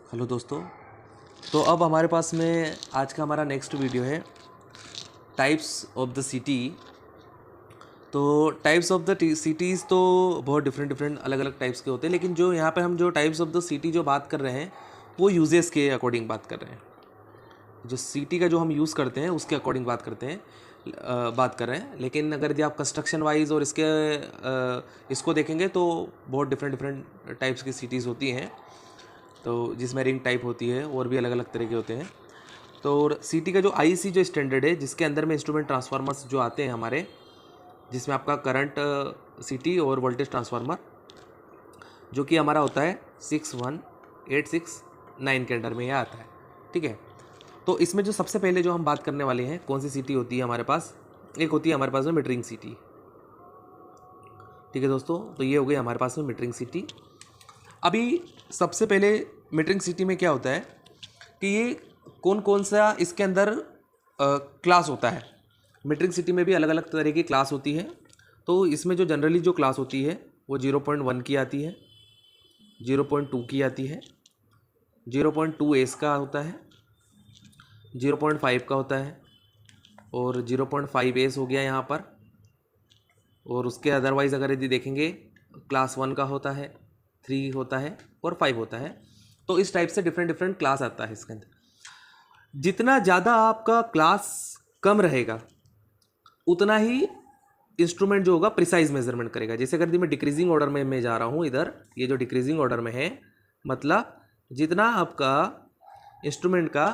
Hello दोस्तों। तो अब हमारे पास में आज का हमारा नेक्स्ट वीडियो है टाइप्स ऑफ द सिटी। तो टाइप्स ऑफ द सिटीज़ तो बहुत डिफरेंट अलग अलग टाइप्स के होते हैं, लेकिन जो यहाँ पे हम जो टाइप्स ऑफ द सिटी जो बात कर रहे हैं वो यूजेस के अकॉर्डिंग बात कर रहे हैं। जो सिटी का जो हम यूज़ करते हैं उसके अकॉर्डिंग बात करते हैं, बात कर रहे हैं। लेकिन अगर यदि आप कंस्ट्रक्शन वाइज और इसको देखेंगे तो बहुत डिफरेंट टाइप्स की सिटीज़ होती हैं। तो जिसमें रिंग टाइप होती है और भी अलग अलग तरह के होते हैं। तो सिटी का जो आईसी जो स्टैंडर्ड है, जिसके अंदर में इंस्ट्रूमेंट ट्रांसफार्मर्स जो आते हैं हमारे, जिसमें आपका करंट सिटी और वोल्टेज ट्रांसफार्मर जो कि हमारा होता है 61869 के अंडर में यह आता है। ठीक है। तो इसमें जो सबसे पहले जो हम बात करने वाले हैं, कौन सी सिटी होती है हमारे पास, एक होती है हमारे पास में मीटरिंग सिटी। ठीक है दोस्तों, तो ये हो गई हमारे पास में मीटरिंग सिटी। अभी सबसे पहले मीटरिंग सिटी में क्या होता है कि ये कौन कौन सा इसके अंदर क्लास होता है। मीटरिंग सिटी में भी अलग अलग तरह की क्लास होती है। तो इसमें जो जनरली जो क्लास होती है वो 0.1 की आती है, 0.2 की आती है, 0.2 एस का होता है, 0.5 का होता है और 0.5 एस हो गया यहाँ पर। और उसके अदरवाइज़ अगर यदि देखेंगे क्लास 1 का होता है, 3 होता है और 5 होता है। तो इस टाइप से डिफरेंट क्लास आता है इसके अंदर। जितना ज़्यादा आपका क्लास कम रहेगा उतना ही इंस्ट्रूमेंट जो होगा प्रिसाइज मेजरमेंट करेगा। जैसे अगर मैं डिक्रीजिंग ऑर्डर में मैं जा रहा हूँ, इधर ये जो डिक्रीजिंग ऑर्डर में है, मतलब जितना आपका इंस्ट्रूमेंट का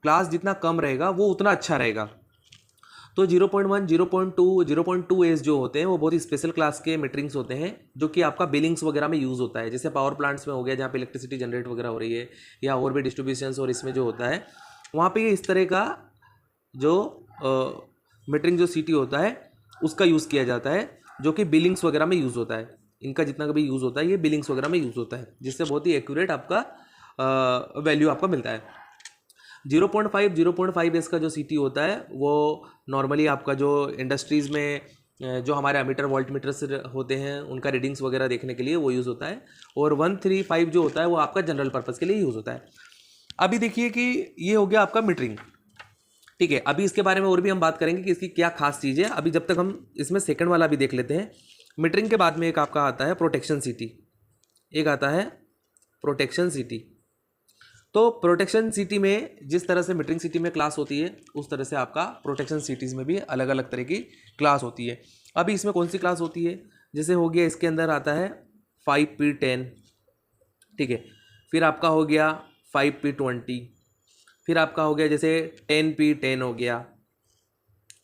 क्लास जितना कम रहेगा वो उतना अच्छा रहेगा। तो 0.1, 0.2, 0.2 एस जो होते हैं वो बहुत ही स्पेशल क्लास के मीटरिंग्स होते हैं, जो कि आपका बिलिंग्स वगैरह में यूज़ होता है। जैसे पावर प्लांट्स में हो गया, जहाँ पे इलेक्ट्रिसिटी जनरेट वगैरह हो रही है, या और भी डिस्ट्रीब्यूशंस, और इसमें जो होता है वहाँ पे इस तरह का जो मीटरिंग जो सिटी होता है उसका यूज़ किया जाता है, जो कि बिलिंग्स वगैरह में यूज़ होता है। इनका जितना भी यूज़ होता है ये बिलिंग्स वगैरह में यूज़ होता है, जिससे बहुत ही एक्यूरेट आपका वैल्यू आपका मिलता है। 0.5 एस का जो सिटी होता है वो नॉर्मली आपका जो इंडस्ट्रीज़ में जो हमारे अमीटर वोल्ट मीटर्स होते हैं उनका रीडिंग्स वगैरह देखने के लिए वो यूज़ होता है। और 135 जो होता है वो आपका जनरल पर्पज़ के लिए यूज़ होता है। अभी देखिए कि ये हो गया आपका मीटरिंग। ठीक है, अभी इसके बारे में और भी हम बात करेंगे कि इसकी क्या खास चीज़ है। अभी जब तक हम इसमें सेकंड वाला भी देख लेते हैं। मीटरिंग के बाद में एक आपका आता है प्रोटेक्शन सिटी, एक आता है प्रोटेक्शन सिटी। तो प्रोटेक्शन सिटी में जिस तरह से मीटरिंग सिटी में क्लास होती है उस तरह से आपका प्रोटेक्शन सिटीज़ में भी अलग अलग तरह की क्लास होती है। अभी इसमें कौन सी क्लास होती है, जैसे हो गया इसके अंदर आता है 5P10। ठीक है, फिर आपका हो गया 5P20, फिर आपका हो गया जैसे 10P10 हो गया,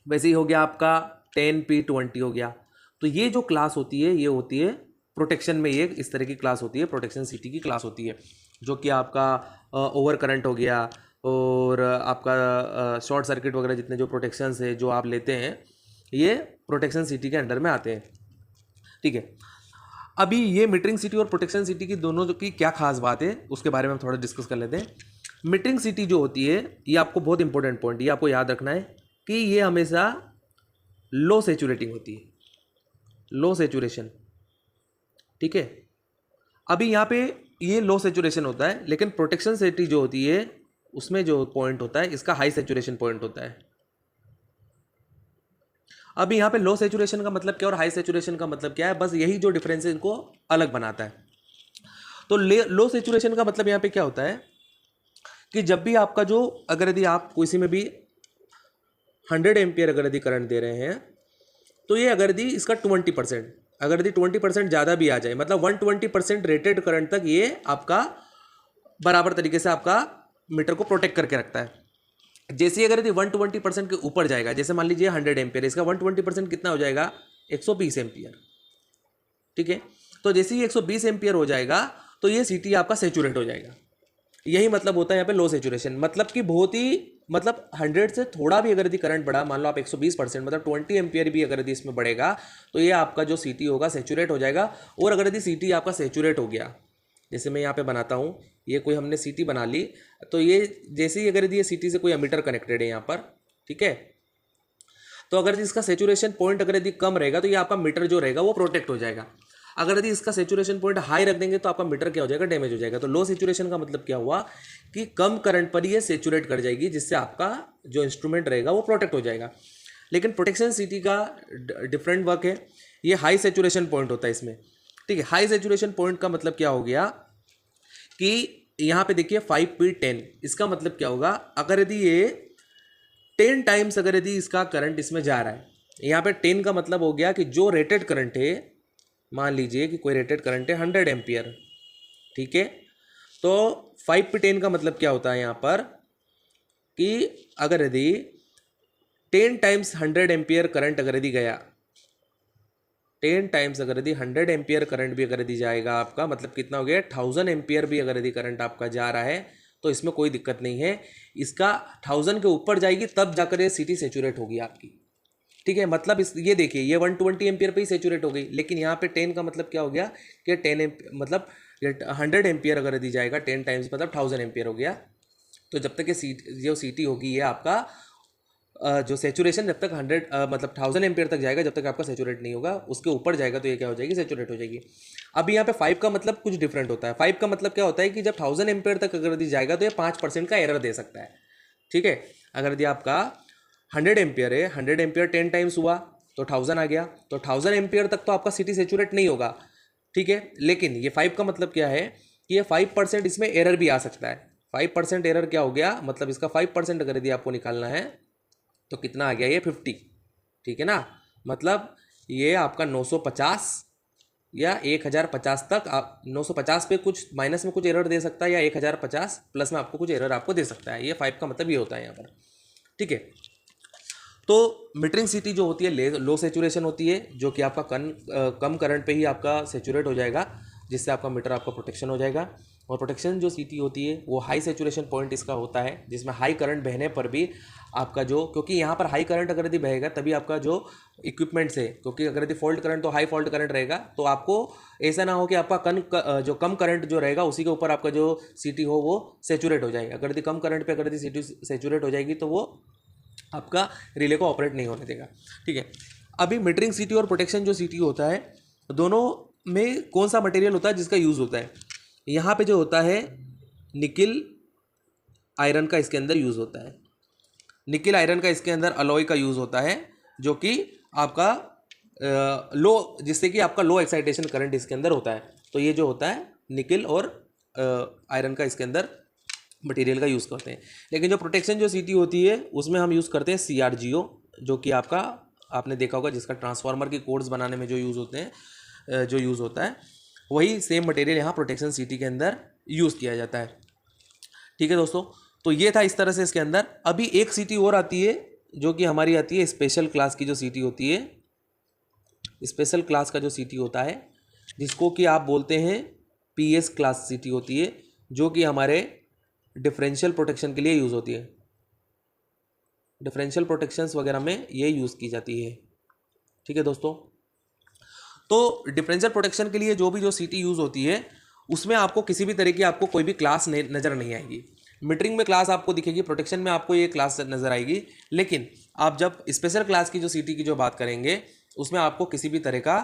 वैसे ही हो गया आपका 10P20 हो गया। तो ये जो क्लास होती है ये होती है प्रोटेक्शन में, ये इस तरह की क्लास होती है, प्रोटेक्शन सिटी की क्लास होती है, जो कि आपका ओवर करंट हो गया और आपका शॉर्ट सर्किट वगैरह जितने जो प्रोटेक्शंस है जो आप लेते हैं ये प्रोटेक्शन सिटी के अंडर में आते हैं। ठीक है, अभी ये मीटरिंग सिटी और प्रोटेक्शन सिटी की दोनों की क्या खास बात है उसके बारे में हम थोड़ा डिस्कस कर लेते हैं। मीटरिंग सिटी जो होती है ये आपको बहुत इंपॉर्टेंट पॉइंट ये आपको याद रखना है कि ये हमेशा लो सेचुरेटिंग होती है, लो सेचुरेशन। ठीक है, अभी यहाँ पे ये लो सेचुरेशन होता है, लेकिन प्रोटेक्शन सिटी जो होती है उसमें जो पॉइंट होता है इसका हाई सेचुरेशन पॉइंट होता है। अभी यहाँ पे लो सेचुरेशन का मतलब क्या और हाई सेचुरेशन का मतलब क्या है, बस यही जो डिफरेंस है इनको अलग बनाता है। तो लो सेचुरेशन का मतलब यहाँ पे क्या होता है कि जब भी आपका जो अगर यदि आप किसी में भी 100 एम्पियर अगर यदि करंट दे रहे हैं तो ये अगर यदि इसका 20%, अगर यदि 20% ज़्यादा भी आ जाए, मतलब 120% रेटेड करंट तक ये आपका बराबर तरीके से आपका मीटर को प्रोटेक्ट करके रखता है। जैसे अगर यदि 120% के ऊपर जाएगा, जैसे मान लीजिए 100 एम्पियर, इसका 120% कितना हो जाएगा, 120 एम्पियर। ठीक है, तो जैसे ही 120 एम्पियर हो जाएगा तो ये सिटी आपका सेचुरेट हो जाएगा। यही मतलब होता है यहाँ पे लो सेचुरेशन, मतलब कि बहुत ही मतलब 100 से थोड़ा भी अगर यदि करंट बढ़ा, मान लो आप 120% मतलब 20 एम्पियर भी अगर यदि इसमें बढ़ेगा तो ये आपका जो सिटी होगा सेचुरेट हो जाएगा। और अगर यदि सिटी आपका सेचुरेट हो गया, जैसे मैं यहाँ पे बनाता हूँ, ये कोई हमने सिटी बना ली, तो ये जैसे ही अगर यदि ये सिटी से कोई एमीटर कनेक्टेड है यहाँ पर, ठीक है, तो अगर इसका सेचुरेशन पॉइंट अगर यदि कम रहेगा तो ये आपका मीटर जो रहेगा वो प्रोटेक्ट हो जाएगा। अगर यदि इसका सेचुरेशन पॉइंट हाई रख देंगे तो आपका मीटर क्या हो जाएगा, डैमेज हो जाएगा। तो लो सेचुरेशन का मतलब क्या हुआ कि कम करंट पर ये सेचुरेट कर जाएगी, जिससे आपका जो इंस्ट्रूमेंट रहेगा वो प्रोटेक्ट हो जाएगा। लेकिन प्रोटेक्शन सीटी का डिफरेंट वर्क है, ये हाई सेचुरेशन पॉइंट होता है इसमें, ठीक है। हाई सेचुरेशन पॉइंट का मतलब क्या हो गया कि यहाँ पे देखिए 5P10, इसका मतलब क्या होगा, अगर यदि ये 10 टाइम्स अगर यदि इसका करंट इसमें जा रहा है, यहाँ पे 10 का मतलब हो गया कि जो रेटेड करंट है, मान लीजिए कि कोई रेटेड करंट है 100 एम्पियर, ठीक है। तो 5P10 का मतलब क्या होता है यहाँ पर कि अगर यदि 10 टाइम्स 100 एम्पियर करंट अगर यदि गया, 10 टाइम्स अगर यदि 100 एम्पियर करंट भी अगर यदि जाएगा आपका, मतलब कितना हो गया 1000 एम्पियर भी अगर यदि करंट आपका जा रहा है, तो इसमें कोई दिक्कत नहीं है। इसका 1000 के ऊपर जाएगी तब जाकर ये सीटी सेचुरेट होगी आपकी, ठीक है। मतलब ये देखिए ये 120 एम्पियर पे ही सेचुरेट हो गई, लेकिन यहाँ पे 10 का मतलब क्या हो गया कि 10 मतलब 100 एम्पियर अगर यदि जाएगा 10 टाइम्स मतलब 1000 एम्पियर हो गया। तो जब तक ये जो सीटी होगी ये आपका जो सेचुरेशन जब तक 100 मतलब 1000 एम्पियर तक जाएगा, जब तक आपका सेचुरेट नहीं होगा, उसके ऊपर जाएगा तो ये क्या हो जाएगी, सेचुरेट हो जाएगी। अभी यहाँ पे 5 का मतलब कुछ डिफरेंट होता है। 5 का मतलब क्या होता है कि जब 1000 एम्पियर तक अगर यदि जाएगा तो ये 5% का एरर दे सकता है, ठीक है। अगर यदि आपका 100 एम्पियर है, 100 एम्पियर 10 टाइम्स हुआ तो 1000 आ गया, तो 1000 एम्पियर तक तो आपका सीटी सेचुरेट नहीं होगा, ठीक है। लेकिन ये 5 का मतलब क्या है कि ये 5% इसमें एरर भी आ सकता है। 5% एरर क्या हो गया, मतलब इसका 5% अगर यदि आपको निकालना है तो कितना आ गया, ये 50, ठीक है ना। मतलब ये आपका 950 या 1050 तक, आप 950 पे कुछ माइनस में कुछ एरर दे सकता है, या 1050 प्लस में आपको कुछ एरर आपको दे सकता है। ये 5 का मतलब ये होता है यहाँ पर, ठीक है। तो मीटरिंग सीटी जो होती है लो सेचुरेशन होती है, जो कि आपका कम करंट पे ही आपका सेचुरेट हो जाएगा, जिससे आपका मीटर आपका प्रोटेक्शन हो जाएगा। और प्रोटेक्शन जो सीटी होती है वो हाई सेचुरेशन पॉइंट इसका होता है, जिसमें हाई करंट बहने पर भी आपका जो, क्योंकि यहाँ पर हाई करंट अगर यदि बहेगा तभी आपका जो इक्विपमेंट से, क्योंकि अगर यदि फॉल्ट करंट तो हाई फॉल्ट करंट रहेगा, तो आपको ऐसा ना हो कि आपका जो कम करंट जो रहेगा उसी के ऊपर आपका जो सीटी हो वो सेचुरेट हो जाएगा। अगर यदि कम करंट पे अगर यदि सीटी सेचुरेट हो जाएगी तो वो आपका रिले को ऑपरेट नहीं होने देगा, ठीक है। अभी मीटरिंग सीटी और प्रोटेक्शन जो सीटी होता है, दोनों में कौन सा मटेरियल होता है जिसका यूज़ होता है। यहाँ पे जो होता है निकिल आयरन का इसके अंदर यूज़ होता है। निकिल आयरन का इसके अंदर अलॉय का यूज़ होता है, जो कि आपका लो, जिससे कि आपका लो एक्साइटेशन करंट इसके अंदर होता है। तो ये जो होता है निकिल और आयरन का इसके अंदर मटेरियल का यूज़ करते हैं। लेकिन जो प्रोटेक्शन जो सीटी होती है उसमें हम यूज़ करते हैं CRGO, जो कि आपका आपने देखा होगा जिसका ट्रांसफार्मर की कोड्स बनाने में जो यूज़ होते हैं, जो यूज़ होता है, वही सेम मटेरियल यहाँ प्रोटेक्शन सीटी के अंदर यूज़ किया जाता है, ठीक है दोस्तों। तो ये था इस तरह से इसके अंदर। अभी एक सीटी और आती है जो कि हमारी आती है स्पेशल क्लास की जो सीटी होती है। स्पेशल क्लास का जो सीटी होता है, जिसको कि आप बोलते हैं PS क्लास सीटी होती है, जो कि हमारे डिफरेंशियल प्रोटेक्शन के लिए यूज़ होती है। डिफरेंशियल प्रोटेक्शंस वगैरह में ये यूज़ की जाती है, ठीक है दोस्तों। तो डिफरेंशियल प्रोटेक्शन के लिए जो भी जो सीटी यूज़ होती है उसमें आपको किसी भी तरह की आपको कोई भी क्लास नज़र नहीं आएगी। मीटरिंग में क्लास आपको दिखेगी, प्रोटेक्शन में आपको ये क्लास नज़र आएगी, लेकिन आप जब स्पेशल क्लास की जो सीटी की जो बात करेंगे उसमें आपको किसी भी तरह का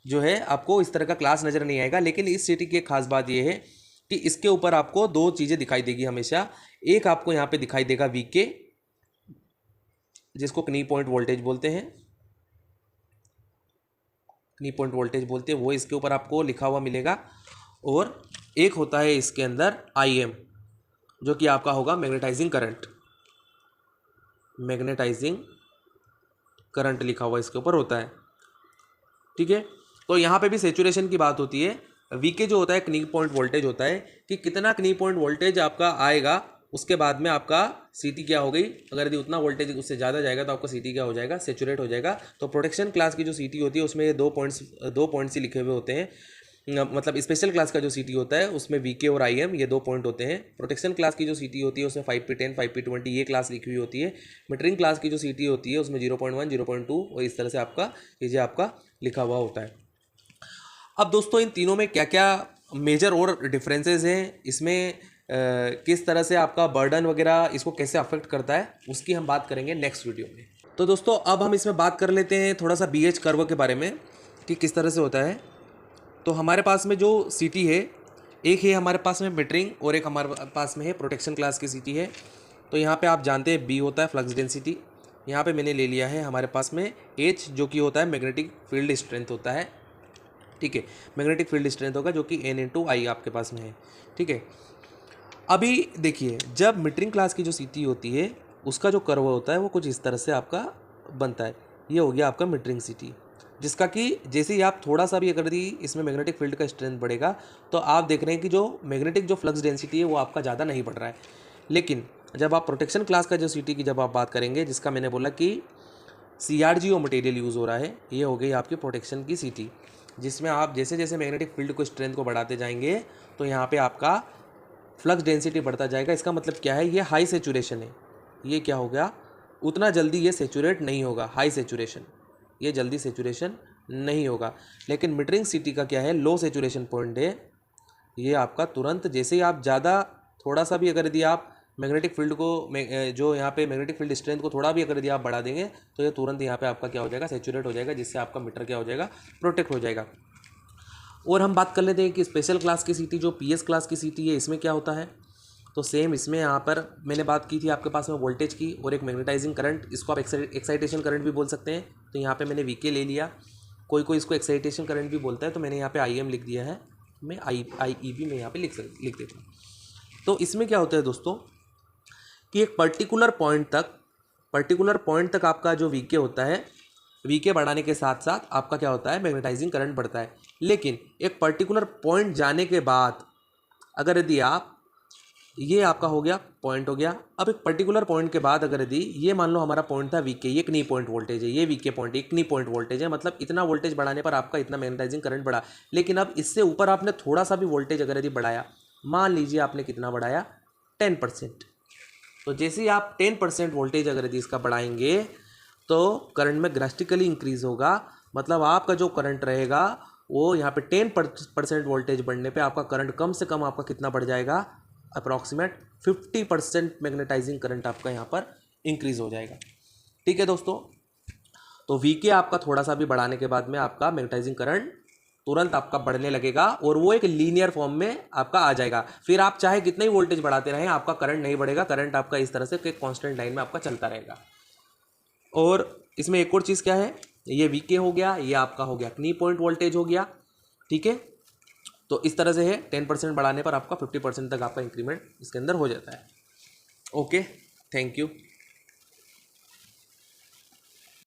जो है आपको इस तरह का क्लास नज़र नहीं आएगा। लेकिन इस सीटी की एक खास बात यह है कि इसके ऊपर आपको दो चीज़ें दिखाई देगी हमेशा। एक आपको यहाँ पे दिखाई देगा VK, जिसको कनी पॉइंट वोल्टेज बोलते हैं, कनी पॉइंट वोल्टेज बोलते हैं, वो इसके ऊपर आपको लिखा हुआ मिलेगा। और एक होता है इसके अंदर IM, जो कि आपका होगा मैग्नेटाइजिंग करंट। मैग्नेटाइजिंग करंट लिखा हुआ इसके ऊपर होता है, ठीक है। तो यहाँ पे भी सेचुरेशन की बात होती है। VK जो होता है कनी पॉइंट वोल्टेज होता है कि कितना कनी पॉइंट वोल्टेज आपका आएगा, उसके बाद में आपका सीटी क्या हो गई। अगर यदि उतना वोल्टेज उससे ज़्यादा जाएगा तो आपका सीटी क्या हो जाएगा, सेचुरेट हो जाएगा। तो प्रोटेक्शन क्लास की जो सीटी होती है उसमें ये दो पॉइंट्स ही लिखे हुए होते हैं। मतलब स्पेशल क्लास का जो सीटी होता है उसमें VK और IM ये 2 पॉइंट होते हैं। प्रोटेक्शन क्लास की जो सीटी होती है उसमें 5P10 5P20 ये क्लास लिखी हुई होती है। मीटरिंग क्लास की जो सीटी होती है उसमें 0.1 0.2 और इस तरह से आपका चीज़ें आपका लिखा हुआ होता है। अब दोस्तों इन तीनों में क्या क्या मेजर और डिफरेंसेस हैं, इसमें किस तरह से आपका बर्डन वगैरह इसको कैसे अफेक्ट करता है, उसकी हम बात करेंगे नेक्स्ट वीडियो में। तो दोस्तों अब हम इसमें बात कर लेते हैं थोड़ा सा BH कर्व के बारे में कि किस तरह से होता है। तो हमारे पास में जो सीटी है, एक है हमारे पास में मीटरिंग और एक हमारे पास में है प्रोटेक्शन क्लास की सीटी है। तो यहाँ पे आप जानते हैं बी होता है फ्लक्स डेंसिटी, यहाँ पे मैंने ले लिया है हमारे पास में एच जो कि होता है मैग्नेटिक फील्ड स्ट्रेंथ होता है। ठीक है, मैग्नेटिक फील्ड स्ट्रेंथ होगा जो कि N/I आपके पास में है। ठीक है, अभी देखिए जब मीटरिंग क्लास की जो सीटी होती है उसका जो कर्व होता है वो कुछ इस तरह से आपका बनता है। ये हो गया आपका मीटरिंग सीटी, जिसका कि जैसे ही आप थोड़ा सा भी अगर यदि इसमें मैग्नेटिक फील्ड का स्ट्रेंथ बढ़ेगा तो आप देख रहे हैं कि जो मैग्नेटिक जो फ्लक्स डेंसिटी है वो आपका ज़्यादा नहीं बढ़ रहा है। लेकिन जब आप प्रोटेक्शन क्लास का जो सीटी की जब आप बात करेंगे, जिसका मैंने बोला कि CRGO मटेरियल यूज़ हो रहा है, ये हो गई आपकी प्रोटेक्शन की सीटी, जिसमें आप जैसे जैसे मैग्नेटिक फील्ड को स्ट्रेंथ को बढ़ाते जाएंगे तो यहाँ पे आपका फ्लक्स डेंसिटी बढ़ता जाएगा। इसका मतलब क्या है, ये हाई सेचुरेशन है। ये क्या हो गया, उतना जल्दी ये सेचुरेट नहीं होगा, हाई सेचुरेशन, ये जल्दी सेचुरेशन नहीं होगा। लेकिन मीटरिंग सीटी का क्या है, लो सेचुरेशन पॉइंट है। ये आपका तुरंत जैसे ही आप ज़्यादा थोड़ा सा भी अगर यदि आप मैग्नेटिक फील्ड को जो यहाँ पे मैग्नेटिक फील्ड स्ट्रेंथ को थोड़ा भी अगर यदि आप बढ़ा देंगे तो ये तुरंत यहाँ पे आपका क्या हो जाएगा, सेचुरेट हो जाएगा, जिससे आपका मीटर क्या हो जाएगा, प्रोटेक्ट हो जाएगा। और हम बात कर लेते हैं कि स्पेशल क्लास की सीटी जो PS क्लास की सीटी है, इसमें क्या होता है। तो सेम इसमें यहाँ पर मैंने बात की थी आपके पास में वोल्टेज की और एक मैग्नेटाइजिंग करंट, इसको आप एक्साइटेशन करंट भी बोल सकते हैं। तो यहाँ पे मैंने VK ले लिया, कोई कोई इसको एक्साइटेशन करंट भी बोलता है, तो मैंने यहाँ पे IM लिख दिया है, मैं IEB में यहाँ पे लिख देता हूँ। तो इसमें क्या होता है दोस्तों कि एक पर्टिकुलर पॉइंट तक आपका जो VK होता है, VK बढ़ाने के साथ साथ आपका क्या होता है, मैग्नेटाइजिंग करंट बढ़ता है। लेकिन एक पर्टिकुलर पॉइंट जाने के बाद अगर यदि आप, ये आपका हो गया पॉइंट हो गया, अब एक पर्टिकुलर पॉइंट के बाद अगर यदि ये मान लो हमारा पॉइंट था VK, ये एक नी पॉइंट वोल्टेज है, ये VK पॉइंट एक नी पॉइंट वोल्टेज है, मतलब इतना वोल्टेज बढ़ाने पर आपका इतना मैग्नेटाइजिंग करंट बढ़ा। लेकिन अब इससे ऊपर आपने थोड़ा सा भी वोल्टेज अगर यदि बढ़ाया, मान लीजिए आपने कितना बढ़ाया, 10%, तो जैसे ही आप 10% वोल्टेज अगर यदि इसका बढ़ाएंगे तो करंट में ड्रास्टिकली इंक्रीज होगा। मतलब आपका जो करंट रहेगा वो यहाँ पे 10% वोल्टेज बढ़ने पे आपका करंट कम से कम आपका कितना बढ़ जाएगा, अप्रॉक्सीमेट 50% मैग्नेटाइजिंग करंट आपका यहाँ पर इंक्रीज हो जाएगा। ठीक है दोस्तों, तो VK आपका थोड़ा सा भी बढ़ाने के बाद में आपका मैग्नेटाइजिंग करंट तुरंत आपका बढ़ने लगेगा और वो एक लीनियर फॉर्म में आपका आ जाएगा। फिर आप चाहे कितने ही वोल्टेज बढ़ाते रहें, आपका करंट नहीं बढ़ेगा, करंट आपका इस तरह से एक कांस्टेंट लाइन में आपका चलता रहेगा। और इसमें एक और चीज़ क्या है, ये VK हो गया, ये आपका हो गया नी पॉइंट वोल्टेज हो गया। ठीक है, तो इस तरह से है, 10% बढ़ाने पर आपका 50% तक आपका इंक्रीमेंट इसके अंदर हो जाता है। Okay, thank you.